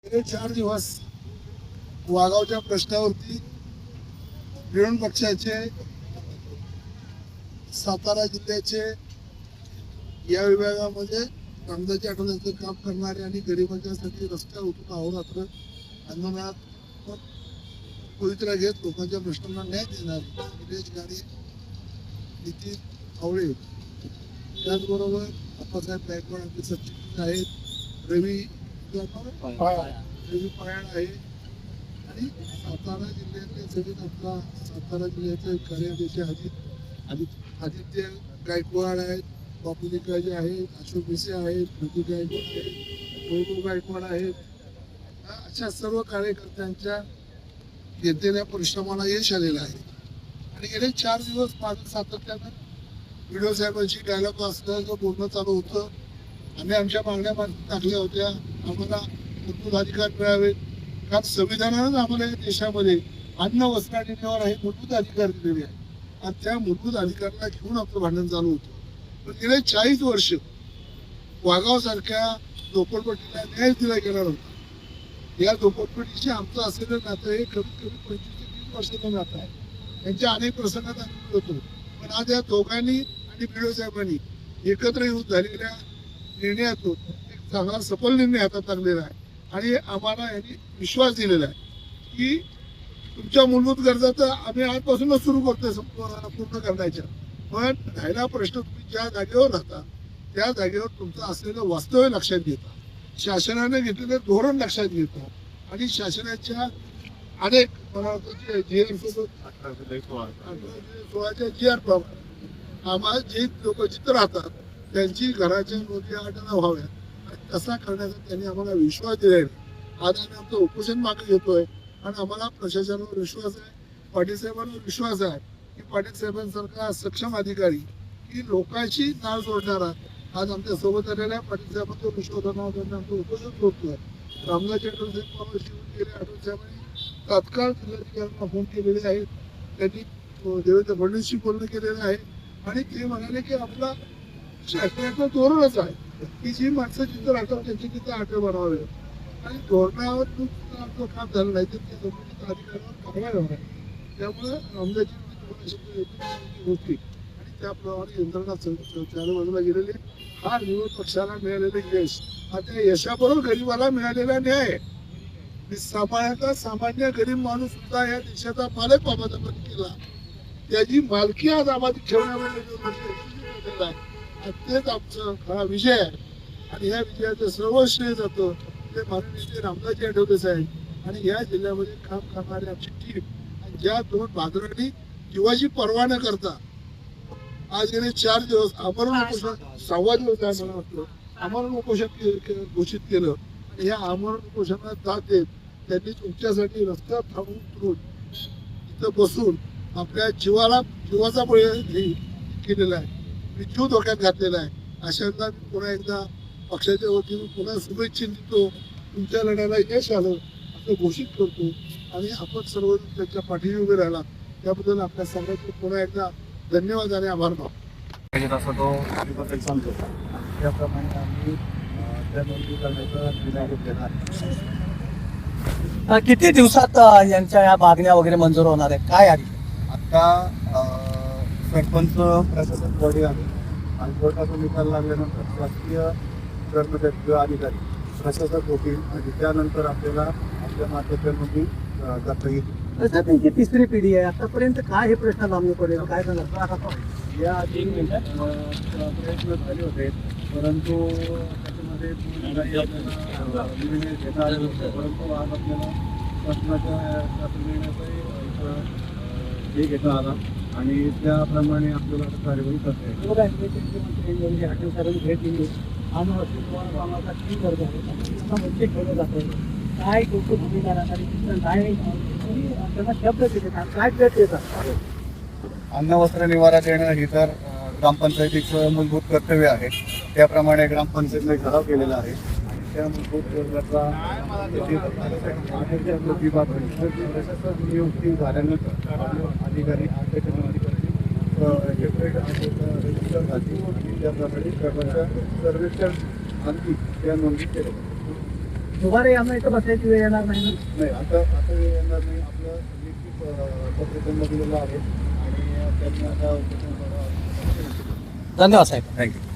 गेले 4 दिवस वाघावच्या प्रश्नावरती विरोधी पक्षाचे सातारा जिल्ह्याचे या विभागामध्ये कामगारच्या आठवड्याचं काम करणारे आणि गरिबांच्यासाठी रस्त्यावर उतरून अहोरात्र आंदोलनात पवित्रा घेत लोकांच्या प्रश्नांना न्याय देणारे निलेश गाडे, नितीन आवळे, त्याचबरोबर अप्पासाहेब गायकवाड आपले सचिव आहेत, रवी पयाळ आहे आणि सातारा जिल्ह्यातले सगळे आपला सातारा जिल्ह्याचे कार्याध्यक्ष आदित्य गायकवाड आहेत, बापूजी काळे आहेत, अशोक भिसे आहेत, प्रतीक गायकवाड आहेत, वैभव गायकवाड आहेत. अशा सर्व कार्यकर्त्यांच्या घेतलेल्या परिश्रमाला यश आलेलं आहे. आणि गेले 4 दिवस माझं सातत्यानं व्हिडिओ साहेबांशी डायलॉग असल्याचं बोलणं चालू होतं. आम्ही आमच्या मागण्या टाकल्या होत्या, आम्हाला मूलभूत अधिकार मिळावे, कारण संविधानानं आम्हाला या देशामध्ये अन्न वस्त्र आणि निवारा हे मूलभूत अधिकार दिलेले आहे आणि त्या मूलभूत अधिकाराला घेऊन आपलं भांडण चालू होतं. पण गेले 40 वर्ष वाघाव सारख्या झोपडपट्टीला न्याय दिला गेला नव्हता. या झोपडपट्टीशी आमचं असलेलं नातं हे कमीत कमी 25 ते 30 वर्षाचं नातं आहे. त्यांच्या अनेक प्रसंगात आम्ही होतो, पण आज या दोघांनी आणि बिडो साहेबांनी एकत्र येऊन झालेल्या निर्णयातून एक चांगला सफल निर्णय हातात लागलेला आहे आणि आम्हाला यांनी विश्वास दिलेला आहे की तुमच्या मूलभूत गरजा तर आम्ही आजपासूनच सुरू करतोय पूर्ण करण्याच्या, पण राहिला प्रश्न तुम्ही ज्या जागेवर राहता त्या जागेवर तुमचं असलेलं वास्तव्य लक्षात घेता, शासनाने घेतलेलं धोरण लक्षात घेता आणि शासनाच्या अनेक मला वाटतं GR सोबत 16च्या GR प्रमाणे आम्हाला जे लोक जिथं राहतात त्यांची घराच्या नोंदी आढळा व्हाव्या तसा करण्याचा त्यांनी आम्हाला विश्वास दिलेला. आज आम्ही आमचं उपोषण मागे घेतोय आणि आम्हाला प्रशासनावर विश्वास आहे, पाटील साहेबांवर विश्वास आहे की पाटील साहेबांसारखा सक्षम अधिकारी की लोकांशी नाळ जोडणारा आज आमच्या सोबत आलेल्या पाटील साहेबांच्या विश्वासावर आमचं उपोषण करतोय. रामदास आठवले गेले आठवले साहेबांनी तात्काळ जिल्हाधिकाऱ्यांना फोन केलेले आहेत, त्यांनी देवेंद्र फडणवीसशी बोलणं केलेलं आहे आणि ते म्हणाले की आपला शासनाचं धोरणच आहे की जी माणसं जिथं राहतात त्यांची तिथं आठवण बनवावे आणि धोरणावर आपलं काम झालं नाही तर त्या संबंधित अधिकाऱ्यांवर कारवाई होणार आहे. त्यामुळे रामदासजी होती आणि त्याप्रमाणे यंत्रणा चालू गेलेली. हा निवड पक्षाला मिळालेलं यश हा त्या यशाबरोबर गरीबाला मिळालेला न्याय. सामान्य गरीब माणूस सुद्धा या देशाचा मालक बाबाचा केला, त्याची मालकी आज आम्हाला ठेवण्यामध्ये तेच आमचं हा विजय आहे आणि या विजयाचं सर्व श्रेय जातं ते माननीय रामदासजी आठवले साहेब आणि या जिल्ह्यामध्ये काम करणारी आमची टीम आणि ज्या 2 बांधवांनी जीवाची पर्वा न करता आज गेले 4 दिवस आमरण उपोषण 6वा दिवस आहे मला वाटतं आमरण उपोषण घोषित केलं आणि या आमरण उपोषणाला दाद देत त्यांनी तुमच्यासाठी रस्त्यावर थांबून उतरून इथं बसून आपल्या जीवाचा बळी केलेला आहे, जीव धोक्यात घातलेला आहे. अशांना पुन्हा एकदा पक्षाच्या वतीने पुन्हा शुभेच्छा देतो, तुमच्या लढ्याला यश आलं असं घोषित करतो आणि आपण सर्व त्यांच्या पाठीशी उभे राहिला त्याबद्दल आपल्या संघाचे पुन्हा एकदा धन्यवाद आणि आभार मानतो. सांगतो त्याप्रमाणे आम्ही त्या नोंदी करण्याचा निर्णय घेतलेला आहे. किती दिवसात यांच्या या मागण्या वगैरे मंजूर होणार आहे काय आहे? आता सरपंच प्रशासन बॉडी आहे आणि कोर्टाचा निकाल लागल्यानंतर शासकीय कर्मचारी किंवा अधिकारी प्रशासक होतील आणि त्यानंतर आपल्याला आपल्या मार्फत नोंदी करता येईल. त्यांची 3री पिढी आहे, आतापर्यंत काय हे प्रश्न लांबले पडेल काय सांगा? या आधी प्रयत्न झाले होते परंतु त्याच्यामध्ये निर्णय घेता आले नव्हते, परंतु आज आपल्याला शासनाच्या निर्णयाचा हे घेता आला आणि त्याप्रमाणे आपल्याला कार्यवाही करता येईल. आठवड्याला भेट दिली आणि ठेवलं जातं काय भूमिका काय त्यांना शब्द दिले काय प्रयत्न येतात? अन्न वस्त्र निवारा देणं ही तर ग्रामपंचायतीचं मूलभूत कर्तव्य आहे. त्याप्रमाणे ग्रामपंचायतीने ठराव केलेला आहे. त्या मूलभूत गरजाचा नियुक्ती झाल्यानंतर अधिकारी रजिस्टर झाली आणि त्याप्रमाणे सर्वेक्षण आणखी त्या नोंदी केल्या. दुबारा यांना इथं बसायची वेळ येणार नाही ना? नाही, आता वेळ येणार नाही. आपलं लेखी पत्र त्यांना दिलेलं आहे आणि त्यांनी आता धन्यवाद साहेब. थँक्यू.